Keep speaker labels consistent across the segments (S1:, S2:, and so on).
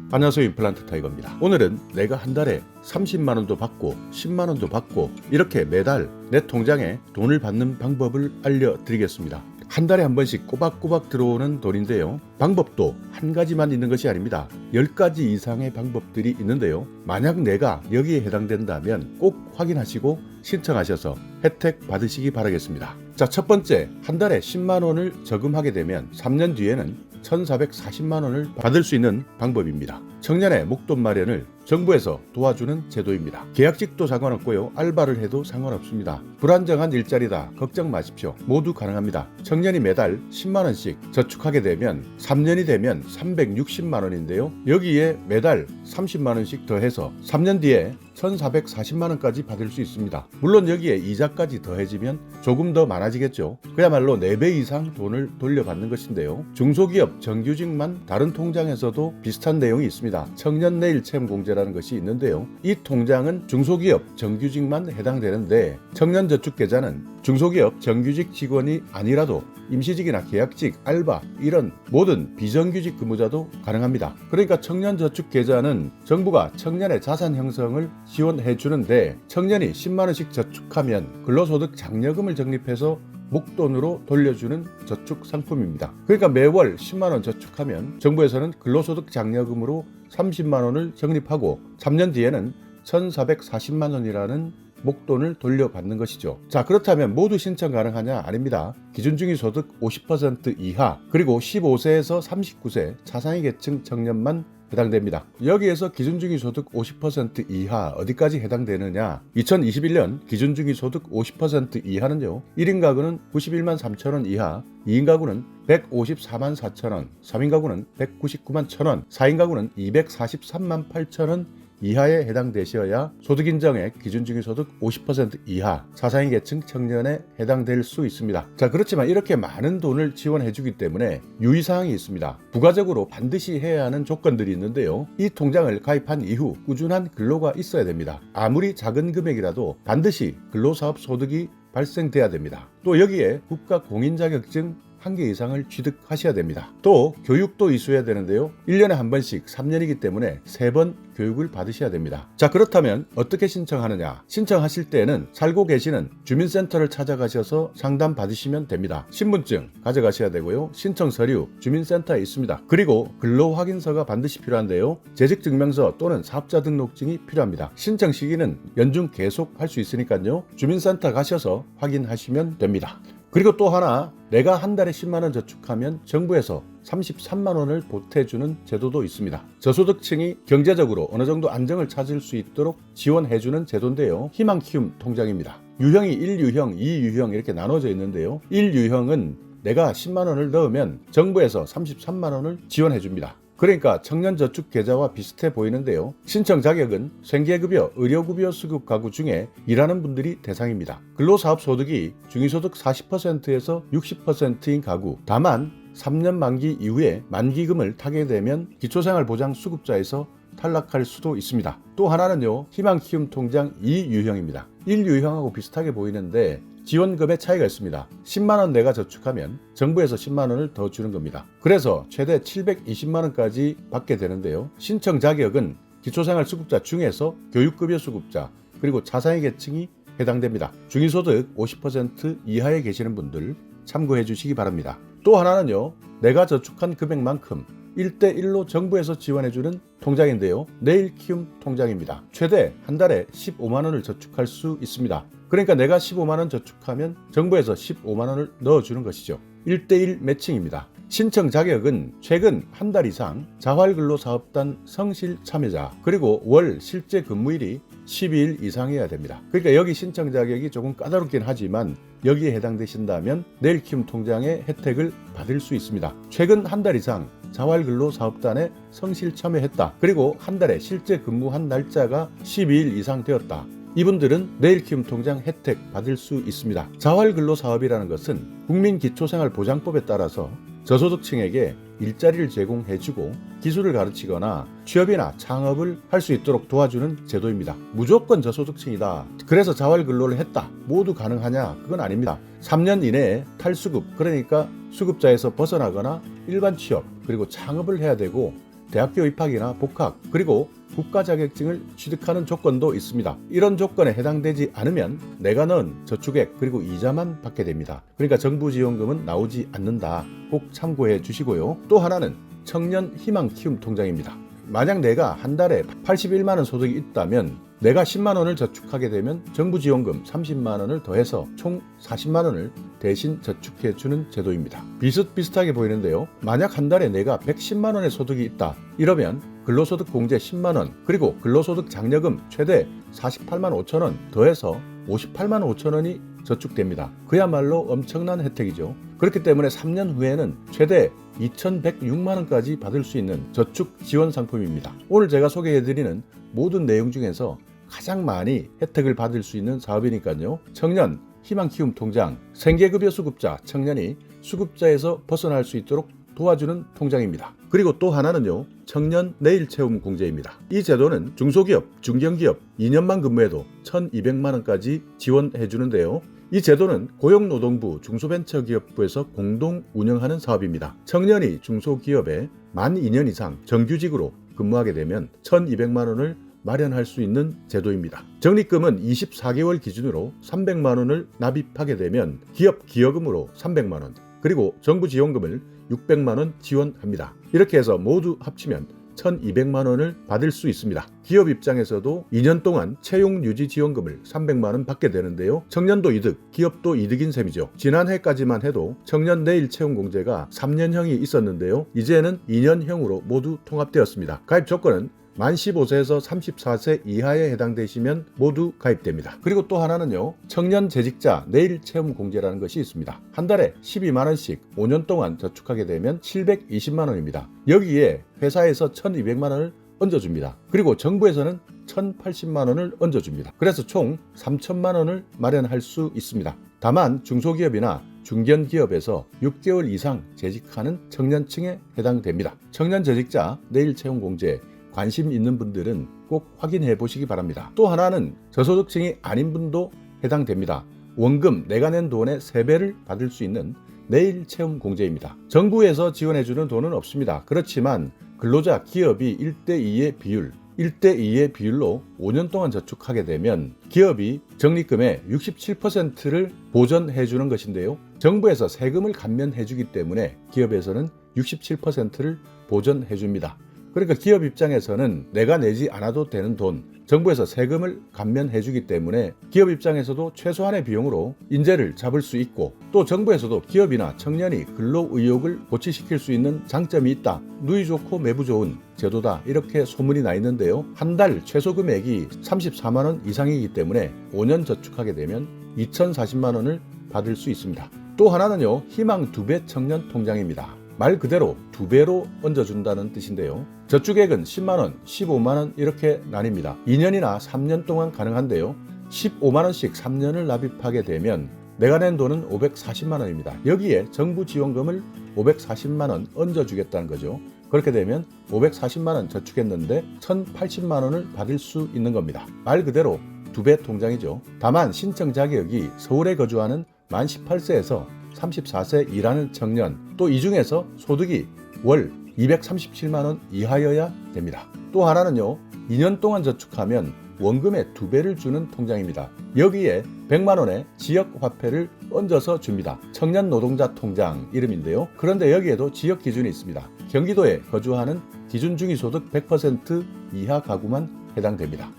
S1: 안녕하세요, 임플란트 타이거입니다. 오늘은 내가 한 달에 30만원도 받고 10만원도 받고 이렇게 매달 내 통장에 돈을 받는 방법을 알려드리겠습니다. 한 달에 한 번씩 꼬박꼬박 들어오는 돈인데요, 방법도 한 가지만 있는 것이 아닙니다. 10가지 이상의 방법들이 있는데요, 만약 내가 여기에 해당된다면 꼭 확인하시고 신청하셔서 혜택 받으시기 바라겠습니다. 자, 첫 번째, 한 달에 10만원을 저금하게 되면 3년 뒤에는 1,440만원을 받을 수 있는 방법입니다. 청년의 목돈 마련을 정부에서 도와주는 제도입니다. 계약직도 상관없고요, 알바를 해도 상관없습니다. 불안정한 일자리다 걱정 마십시오. 모두 가능합니다. 청년이 매달 10만원씩 저축하게 되면 3년이 되면 360만원인데요 여기에 매달 30만원씩 더해서 3년 뒤에 1,440만원까지 받을 수 있습니다. 물론 여기에 이자까지 더해지면 조금 더 많아지겠죠. 그야말로 4배 이상 돈을 돌려받는 것인데요, 중소기업 정규직만 다른 통장에서도 비슷한 내용이 있습니다. 청년 내일 채무 공제라는 것이 있는데요, 이 통장은 중소기업 정규직만 해당되는데 청년저축계좌는 중소기업 정규직 직원이 아니라도 임시직이나 계약직, 알바 이런 모든 비정규직 근무자도 가능합니다. 그러니까 청년저축계좌는 정부가 청년의 자산 형성을 지원해 주는데, 청년이 10만원씩 저축하면 근로소득 장려금을 적립해서 목돈으로 돌려주는 저축 상품입니다. 그러니까 매월 10만원 저축하면 정부에서는 근로소득 장려금으로 30만원을 적립하고 3년 뒤에는 1,440만원이라는 목돈을 돌려받는 것이죠. 자, 그렇다면 모두 신청 가능하냐? 아닙니다. 기준중위소득 50% 이하 그리고 15세에서 39세 차상위 계층 청년만 해당됩니다. 여기에서 기준중위소득 50% 이하 어디까지 해당되느냐? 2021년 기준중위소득 50% 이하는요, 1인 가구는 91만 3천원 이하, 2인 가구는 154만 4천원, 3인 가구는 199만 1천원, 4인 가구는 243만 8천원 이하에 해당되셔야 소득인정액 기준중위소득 50% 이하 차상위 계층 청년에 해당될 수 있습니다. 자, 그렇지만 이렇게 많은 돈을 지원해주기 때문에 유의사항이 있습니다. 부가적으로 반드시 해야 하는 조건들이 있는데요, 이 통장을 가입한 이후 꾸준한 근로가 있어야 됩니다. 아무리 작은 금액이라도 반드시 근로사업 소득이 발생돼야 됩니다. 또 여기에 국가 공인자격증 1개 이상을 취득하셔야 됩니다. 또 교육도 이수해야 되는데요, 1년에 한 번씩 3년이기 때문에 3번 교육을 받으셔야 됩니다. 자, 그렇다면 어떻게 신청하느냐? 신청하실 때에는 살고 계시는 주민센터를 찾아가셔서 상담 받으시면 됩니다. 신분증 가져가셔야 되고요, 신청 서류 주민센터에 있습니다. 그리고 근로확인서가 반드시 필요한데요, 재직증명서 또는 사업자 등록증이 필요합니다. 신청 시기는 연중 계속 할 수 있으니까요, 주민센터 가셔서 확인하시면 됩니다. 그리고 또 하나, 내가 한 달에 10만원 저축하면 정부에서 33만원을 보태주는 제도도 있습니다. 저소득층이 경제적으로 어느 정도 안정을 찾을 수 있도록 지원해주는 제도인데요, 희망키움 통장입니다. 유형이 1유형, 2유형 이렇게 나눠져 있는데요, 1유형은 내가 10만원을 넣으면 정부에서 33만원을 지원해줍니다. 그러니까 청년저축계좌와 비슷해 보이는데요, 신청 자격은 생계급여, 의료급여 수급 가구 중에 일하는 분들이 대상입니다. 근로사업 소득이 중위소득 40%에서 60%인 가구, 다만 3년 만기 이후에 만기금을 타게 되면 기초생활보장수급자에서 탈락할 수도 있습니다. 또 하나는요, 희망키움 통장 2유형입니다. 1유형하고 비슷하게 보이는데 지원금의 차이가 있습니다. 10만원 내가 저축하면 정부에서 10만원을 더 주는 겁니다. 그래서 최대 720만원까지 받게 되는데요, 신청 자격은 기초생활수급자 중에서 교육급여 수급자 그리고 차상위 계층이 해당됩니다. 중위소득 50% 이하에 계시는 분들 참고해 주시기 바랍니다. 또 하나는요, 내가 저축한 금액만큼 1대1로 정부에서 지원해주는 통장인데요, 내일키움 통장입니다. 최대 한 달에 15만원을 저축할 수 있습니다. 그러니까 내가 15만원 저축하면 정부에서 15만원을 넣어주는 것이죠. 1대1 매칭입니다. 신청 자격은 최근 한 달 이상 자활근로사업단 성실 참여자 그리고 월 실제 근무일이 12일 이상이어야 됩니다. 그러니까 여기 신청 자격이 조금 까다롭긴 하지만 여기에 해당되신다면 내일키움 통장의 혜택을 받을 수 있습니다. 최근 한 달 이상 자활근로사업단에 성실 참여했다, 그리고 한 달에 실제 근무한 날짜가 12일 이상 되었다, 이분들은 내일키움 통장 혜택 받을 수 있습니다. 자활근로사업이라는 것은 국민기초생활보장법에 따라서 저소득층에게 일자리를 제공해주고 기술을 가르치거나 취업이나 창업을 할 수 있도록 도와주는 제도입니다. 무조건 저소득층이다, 그래서 자활근로를 했다, 모두 가능하냐? 그건 아닙니다. 3년 이내에 탈수급, 그러니까 수급자에서 벗어나거나 일반 취업 그리고 창업을 해야 되고, 대학교 입학이나 복학, 그리고 국가 자격증을 취득하는 조건도 있습니다. 이런 조건에 해당되지 않으면 내가 넣은 저축액 그리고 이자만 받게 됩니다. 그러니까 정부 지원금은 나오지 않는다. 꼭 참고해 주시고요. 또 하나는 청년 희망 키움 통장입니다. 만약 내가 한 달에 81만 원 소득이 있다면 내가 10만 원을 저축하게 되면 정부 지원금 30만 원을 더해서 총 40만 원을 대신 저축해 주는 제도입니다. 비슷비슷하게 보이는데요. 만약 한 달에 내가 110만 원의 소득이 있다. 이러면 근로소득 공제 10만 원, 그리고 근로소득 장려금 최대 48만 5천 원 더해서 58만 5천 원이 저축됩니다. 그야말로 엄청난 혜택이죠. 그렇기 때문에 3년 후에는 최대 2,106만 원까지 받을 수 있는 저축 지원 상품입니다. 오늘 제가 소개해드리는 모든 내용 중에서 가장 많이 혜택을 받을 수 있는 사업이니까요. 청년 희망 키움 통장, 생계급여 수급자, 청년이 수급자에서 벗어날 수 있도록 도와주는 통장입니다. 그리고 또 하나는요, 청년 내일 채움 공제입니다. 이 제도는 중소기업, 중견기업 2년만 근무해도 1,200만 원까지 지원해 주는데요. 이 제도는 고용노동부 중소벤처기업부에서 공동 운영하는 사업입니다. 청년이 중소기업에 만 2년 이상 정규직으로 근무하게 되면 1,200만 원을 마련할 수 있는 제도입니다. 적립금은 24개월 기준으로 300만 원을 납입하게 되면 기업 기여금으로 300만 원, 그리고 정부 지원금을 600만 원 지원합니다. 이렇게 해서 모두 합치면 1,200만 원을 받을 수 있습니다. 기업 입장에서도 2년 동안 채용 유지 지원금을 300만 원 받게 되는데요. 청년도 이득, 기업도 이득인 셈이죠. 지난해까지만 해도 청년 내일 채용 공제가 3년형이 있었는데요. 이제는 2년형으로 모두 통합되었습니다. 가입 조건은 만 15세에서 34세 이하에 해당되시면 모두 가입됩니다. 그리고 또 하나는요, 청년 재직자 내일 채움 공제라는 것이 있습니다. 한 달에 12만 원씩 5년 동안 저축하게 되면 720만 원입니다. 여기에 회사에서 1,200만 원을 얹어줍니다. 그리고 정부에서는 1,080만 원을 얹어줍니다. 그래서 총 3,000만 원을 마련할 수 있습니다. 다만 중소기업이나 중견기업에서 6개월 이상 재직하는 청년층에 해당됩니다. 청년 재직자 내일 채용 공제 관심 있는 분들은 꼭 확인해 보시기 바랍니다. 또 하나는 저소득층이 아닌 분도 해당됩니다. 원금 내가 낸 돈의 3배를 받을 수 있는 내일 채움 공제입니다. 정부에서 지원해주는 돈은 없습니다. 그렇지만 근로자, 기업이 1대2의 비율, 1대2의 비율로 5년 동안 저축하게 되면 기업이 적립금의 67%를 보전해 주는 것인데요. 정부에서 세금을 감면해 주기 때문에 기업에서는 67%를 보전해 줍니다. 그러니까 기업 입장에서는 내가 내지 않아도 되는 돈, 정부에서 세금을 감면해 주기 때문에 기업 입장에서도 최소한의 비용으로 인재를 잡을 수 있고, 또 정부에서도 기업이나 청년이 근로 의욕을 고취시킬 수 있는 장점이 있다. 누이 좋고 매부 좋은 제도다. 이렇게 소문이 나 있는데요. 한 달 최소 금액이 34만 원 이상이기 때문에 5년 저축하게 되면 2,040만 원을 받을 수 있습니다. 또 하나는요, 희망 2배 청년 통장입니다. 말 그대로 2배로 얹어준다는 뜻인데요. 저축액은 10만원, 15만원 이렇게 나뉩니다. 2년이나 3년 동안 가능한데요. 15만원씩 3년을 납입하게 되면 내가 낸 돈은 540만원입니다. 여기에 정부 지원금을 540만원 얹어주겠다는 거죠. 그렇게 되면 540만원 저축했는데 1,080만원을 받을 수 있는 겁니다. 말 그대로 2배 통장이죠. 다만 신청 자격이 서울에 거주하는 만 18세에서 34세 일하는 청년, 또 이 중에서 소득이 월 237만원 이하여야 됩니다. 또 하나는요, 2년 동안 저축하면 원금의 2배를 주는 통장입니다. 여기에 100만원의 지역화폐를 얹어서 줍니다. 청년 노동자 통장 이름인데요. 그런데 여기에도 지역 기준이 있습니다. 경기도에 거주하는 기준 중위소득 100% 이하 가구만 해당됩니다.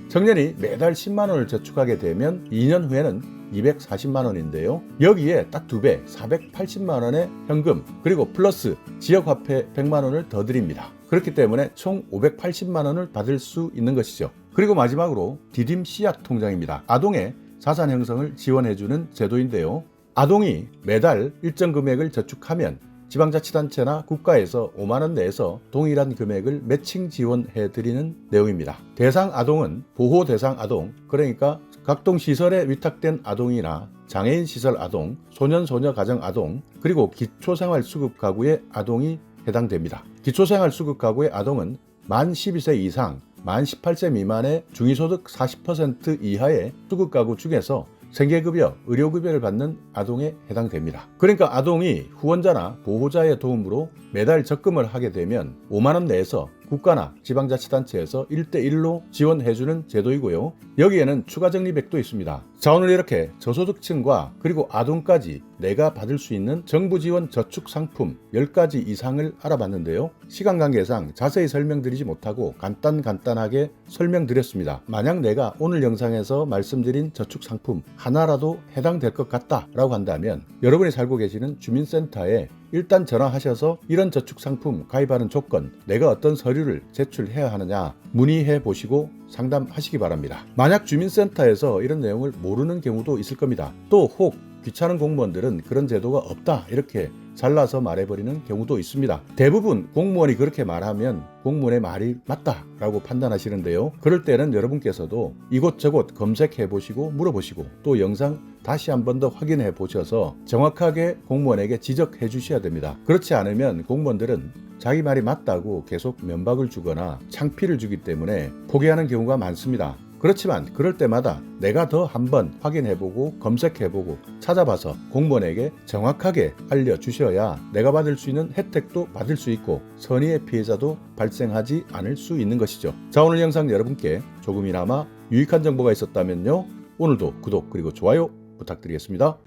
S1: 청년이 매달 10만원을 저축하게 되면 2년 후에는 240만원인데요. 여기에 딱 2배 480만원의 현금, 그리고 플러스 지역화폐 100만원을 더 드립니다. 그렇기 때문에 총 580만원을 받을 수 있는 것이죠. 그리고 마지막으로 디딤 씨앗 통장입니다. 아동의 자산 형성을 지원해주는 제도인데요. 아동이 매달 일정 금액을 저축하면 지방자치단체나 국가에서 5만원 내에서 동일한 금액을 매칭 지원해드리는 내용입니다. 대상 아동은 보호 대상 아동, 그러니까 각동시설에 위탁된 아동이나 장애인 시설 아동, 소년 소녀 가정 아동, 그리고 기초생활수급 가구의 아동이 해당됩니다. 기초생활수급 가구의 아동은 만 12세 이상, 만 18세 미만의 중위소득 40% 이하의 수급 가구 중에서 생계급여, 의료급여를 받는 아동에 해당됩니다. 그러니까 아동이 후원자나 보호자의 도움으로 매달 적금을 하게 되면 5만 원 내에서 국가나 지방자치단체에서 1대1로 지원해주는 제도이고요. 여기에는 추가 적립액도 있습니다. 자, 오늘 이렇게 저소득층과 그리고 아동까지 내가 받을 수 있는 정부 지원 저축 상품 10가지 이상을 알아봤는데요. 시간 관계상 자세히 설명드리지 못하고 간단하게 설명드렸습니다. 만약 내가 오늘 영상에서 말씀드린 저축 상품 하나라도 해당될 것 같다라고 한다면 여러분이 살고 계시는 주민센터에 일단 전화하셔서 이런 저축 상품 가입하는 조건, 내가 어떤 서류를 제출해야 하느냐 문의해 보시고 상담하시기 바랍니다. 만약 주민센터에서 이런 내용을 모르는 경우도 있을 겁니다. 또 혹 귀찮은 공무원들은 그런 제도가 없다 이렇게 잘라서 말해버리는 경우도 있습니다. 대부분 공무원이 그렇게 말하면 공무원의 말이 맞다라고 판단하시는데요. 그럴 때는 여러분께서도 이곳저곳 검색해 보시고 물어보시고 또 영상 다시 한 번 더 확인해 보셔서 정확하게 공무원에게 지적해 주셔야 됩니다. 그렇지 않으면 공무원들은 자기 말이 맞다고 계속 면박을 주거나 창피를 주기 때문에 포기하는 경우가 많습니다. 그렇지만 그럴 때마다 내가 더 한번 확인해보고 검색해보고 찾아봐서 공무원에게 정확하게 알려주셔야 내가 받을 수 있는 혜택도 받을 수 있고 선의의 피해자도 발생하지 않을 수 있는 것이죠. 자, 오늘 영상 여러분께 조금이나마 유익한 정보가 있었다면요. 오늘도 구독 그리고 좋아요 부탁드리겠습니다.